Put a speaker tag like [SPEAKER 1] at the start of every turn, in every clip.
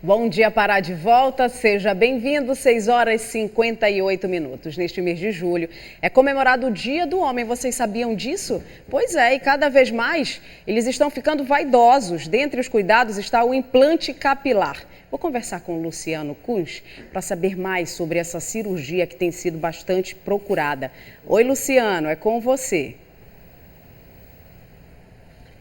[SPEAKER 1] Bom dia, Pará de volta, seja bem-vindo, 6 horas e 58 minutos. Neste mês de julho é comemorado o Dia do Homem, vocês sabiam disso? Pois é, e cada vez mais eles estão ficando vaidosos. Dentre os cuidados está o implante capilar. Vou conversar com o Luciano Kunz para saber mais sobre essa cirurgia que tem sido bastante procurada. Oi, Luciano, é com você.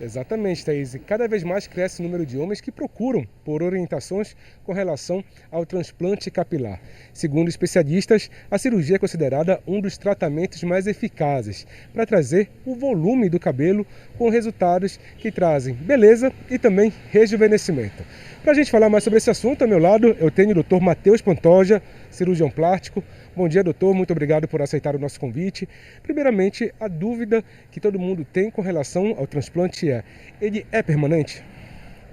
[SPEAKER 2] Exatamente, Thaís. Cada vez mais cresce o número de homens que procuram por orientações com relação ao transplante capilar. Segundo especialistas, a cirurgia é considerada um dos tratamentos mais eficazes para trazer o volume do cabelo com resultados que trazem beleza e também rejuvenescimento. Para a gente falar mais sobre esse assunto, ao meu lado eu tenho o Dr. Matheus Pantoja, cirurgião plástico. Bom dia, doutor. Muito obrigado por aceitar o nosso convite. Primeiramente, a dúvida que todo mundo tem com relação ao transplante ele é permanente?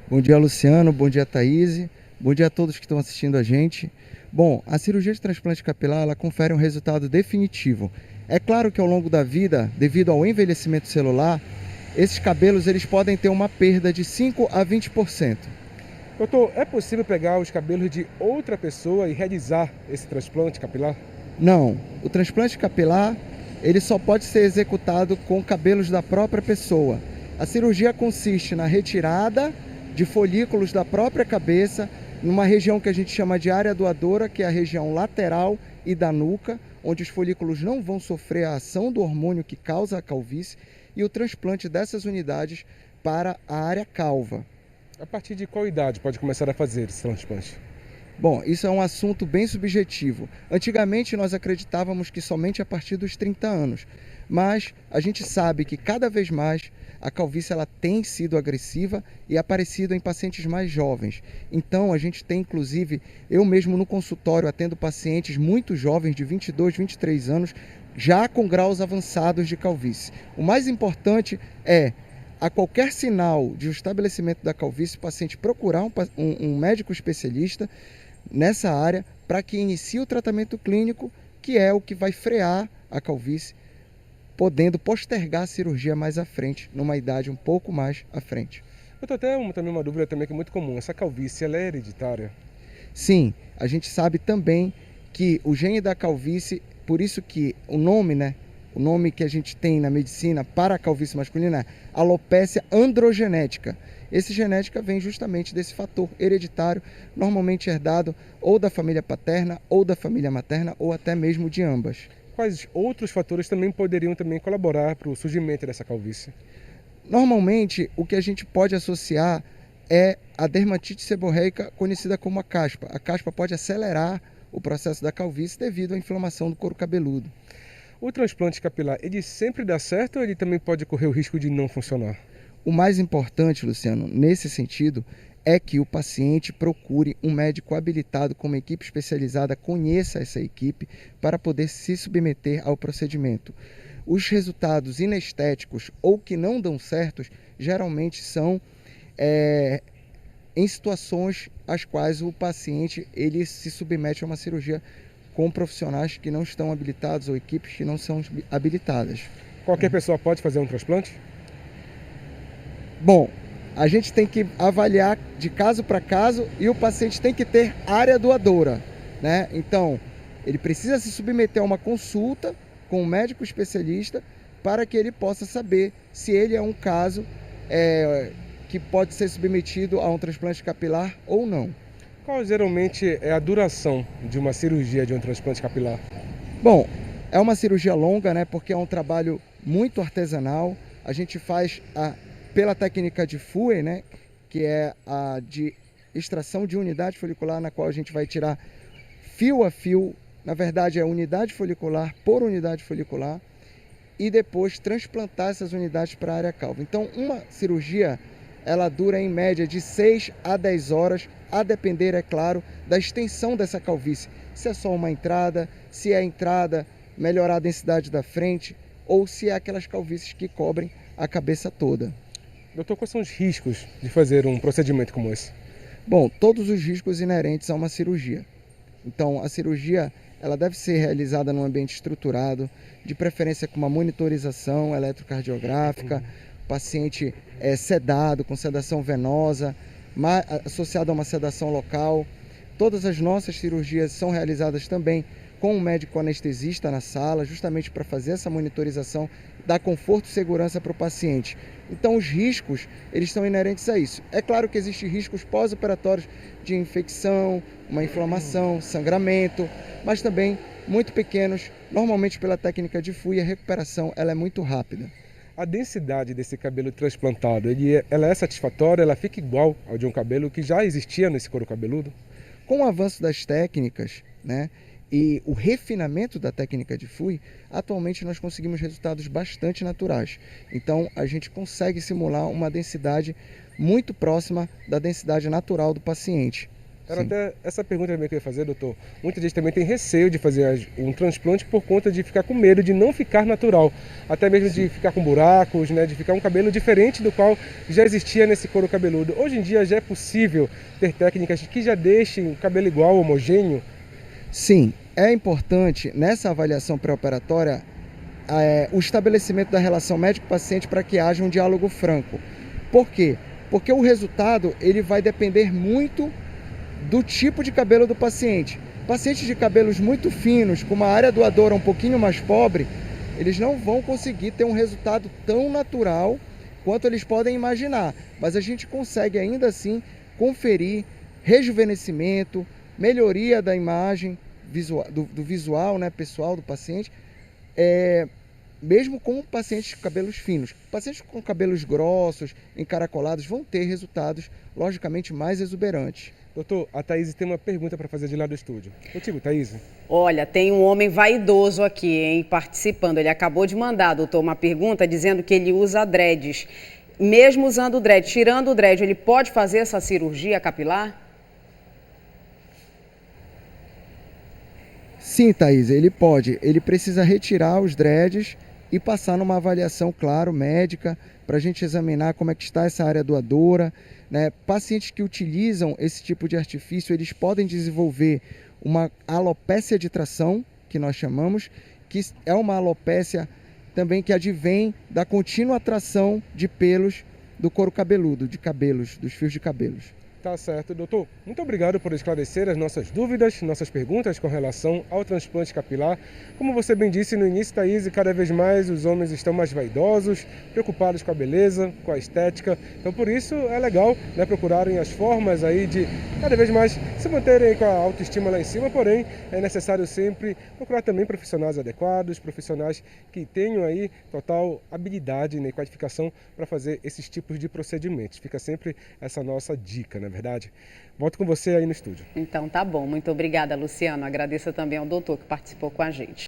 [SPEAKER 3] Bom dia, Luciano. Bom dia, Thaís. Bom dia a todos que estão assistindo a gente. Bom, a cirurgia de transplante capilar, ela confere um resultado definitivo. É claro que ao longo da vida, devido ao envelhecimento celular, esses cabelos eles podem ter uma perda de 5 a 20%.
[SPEAKER 2] Doutor, é possível pegar os cabelos de outra pessoa e realizar esse transplante capilar?
[SPEAKER 3] Não, o transplante capilar ele só pode ser executado com cabelos da própria pessoa. A cirurgia consiste na retirada de folículos da própria cabeça, numa região que a gente chama de área doadora, que é a região lateral e da nuca, onde os folículos não vão sofrer a ação do hormônio que causa a calvície, e o transplante dessas unidades para a área calva.
[SPEAKER 2] A partir de qual idade pode começar a fazer esse transplante?
[SPEAKER 3] Bom, isso é um assunto bem subjetivo. Antigamente nós acreditávamos que somente a partir dos 30 anos, mas a gente sabe que cada vez mais a calvície ela tem sido agressiva e aparecido em pacientes mais jovens. Então a gente tem inclusive, eu mesmo no consultório atendo pacientes muito jovens de 22, 23 anos, já com graus avançados de calvície. O mais importante é a qualquer sinal de um estabelecimento da calvície, o paciente procurar um médico especialista nessa área para que inicie o tratamento clínico, que é o que vai frear a calvície, podendo postergar a cirurgia mais à frente, numa idade um pouco mais à frente.
[SPEAKER 2] Eu tenho até também uma dúvida também que é muito comum, essa calvície ela é hereditária?
[SPEAKER 3] Sim, a gente sabe também que o gene da calvície, por isso que o nome que a gente tem na medicina para a calvície masculina é alopécia androgenética. Esse genética vem justamente desse fator hereditário, normalmente herdado ou da família paterna, ou da família materna, ou até mesmo de ambas.
[SPEAKER 2] Quais outros fatores também poderiam colaborar para o surgimento dessa calvície?
[SPEAKER 3] Normalmente, o que a gente pode associar é a dermatite seborreica, conhecida como a caspa. A caspa pode acelerar o processo da calvície devido à inflamação do couro cabeludo.
[SPEAKER 2] O transplante capilar, ele sempre dá certo ou ele também pode correr o risco de não funcionar?
[SPEAKER 3] O mais importante, Luciano, nesse sentido, é que o paciente procure um médico habilitado com uma equipe especializada, conheça essa equipe para poder se submeter ao procedimento. Os resultados inestéticos ou que não dão certos, geralmente são em situações às quais o paciente ele se submete a uma cirurgia com profissionais que não estão habilitados ou equipes que não são habilitadas.
[SPEAKER 2] Qualquer pessoa pode fazer um transplante?
[SPEAKER 3] Bom, a gente tem que avaliar de caso para caso e o paciente tem que ter área doadora, né? Então, ele precisa se submeter a uma consulta com um médico especialista para que ele possa saber se ele é um caso que pode ser submetido a um transplante capilar ou não.
[SPEAKER 2] Qual geralmente é a duração de uma cirurgia de um transplante capilar?
[SPEAKER 3] Bom, é uma cirurgia longa, né? Porque é um trabalho muito artesanal. A gente faz pela técnica de FUE, né? Que é a de extração de unidade folicular, na qual a gente vai tirar fio a fio, na verdade é unidade folicular por unidade folicular, e depois transplantar essas unidades para a área calva. Então, uma cirurgia, ela dura em média de 6 a 10 horas, a depender, é claro, da extensão dessa calvície. Se é só uma entrada, se é a entrada, melhorar a densidade da frente, ou se é aquelas calvícies que cobrem a cabeça toda.
[SPEAKER 2] Doutor, quais são os riscos de fazer um procedimento como esse?
[SPEAKER 3] Bom, todos os riscos inerentes a uma cirurgia. Então, a cirurgia ela deve ser realizada num ambiente estruturado, de preferência com uma monitorização eletrocardiográfica, paciente sedado, com sedação venosa, associado a uma sedação local. Todas as nossas cirurgias são realizadas também com um médico anestesista na sala, justamente para fazer essa monitorização, dar conforto e segurança para o paciente. Então os riscos, eles são inerentes a isso. É claro que existem riscos pós-operatórios de infecção, uma inflamação, sangramento, mas também muito pequenos. Normalmente pela técnica de FUI, a recuperação ela é muito rápida.
[SPEAKER 2] A densidade desse cabelo transplantado, ela é satisfatória? Ela fica igual ao de um cabelo que já existia nesse couro cabeludo?
[SPEAKER 3] Com o avanço das técnicas, né, e o refinamento da técnica de FUI, atualmente nós conseguimos resultados bastante naturais. Então, a gente consegue simular uma densidade muito próxima da densidade natural do paciente.
[SPEAKER 2] Era até essa pergunta também que eu ia fazer, doutor. Muita gente também tem receio de fazer um transplante por conta de ficar com medo de não ficar natural. Até mesmo de ficar com buracos, né, de ficar um cabelo diferente do qual já existia nesse couro cabeludo. Hoje em dia já é possível ter técnicas que já deixem o cabelo igual, homogêneo?
[SPEAKER 3] Sim, é importante nessa avaliação pré-operatória o estabelecimento da relação médico-paciente para que haja um diálogo franco. Por quê? Porque o resultado ele vai depender muito do tipo de cabelo do paciente. Pacientes de cabelos muito finos, com uma área doadora um pouquinho mais pobre, eles não vão conseguir ter um resultado tão natural quanto eles podem imaginar. Mas a gente consegue ainda assim conferir rejuvenescimento, melhoria da imagem do visual, né, pessoal do paciente, mesmo com pacientes com cabelos finos. Pacientes com cabelos grossos, encaracolados, vão ter resultados, logicamente, mais exuberantes.
[SPEAKER 2] Doutor, a Thaís tem uma pergunta para fazer de lá do estúdio. Contigo, Thaís.
[SPEAKER 1] Olha, tem um homem vaidoso aqui, hein, participando. Ele acabou de mandar, doutor, uma pergunta dizendo que ele usa dreads. Mesmo usando o dread, tirando o dread, ele pode fazer essa cirurgia capilar?
[SPEAKER 3] Sim, Thaís, ele pode. Ele precisa retirar os dreads e passar numa avaliação, claro, médica, para a gente examinar como é que está essa área doadora, né? Pacientes que utilizam esse tipo de artifício, eles podem desenvolver uma alopécia de tração, que nós chamamos, que é uma alopécia também que advém da contínua atração de pelos do couro cabeludo, de cabelos, dos fios de cabelos.
[SPEAKER 2] Tá certo, doutor. Muito obrigado por esclarecer as nossas dúvidas, nossas perguntas com relação ao transplante capilar. Como você bem disse no início, Thaís, cada vez mais os homens estão mais vaidosos, preocupados com a beleza, com a estética. Então, por isso, é legal, né, procurarem as formas aí de cada vez mais se manterem com a autoestima lá em cima. Porém, é necessário sempre procurar também profissionais adequados, profissionais que tenham aí total habilidade, né, e qualificação para fazer esses tipos de procedimentos. Fica sempre essa nossa dica, né? Verdade? Volto com você aí no estúdio.
[SPEAKER 1] Então tá bom, muito obrigada, Luciano. Agradeço também ao doutor que participou com a gente.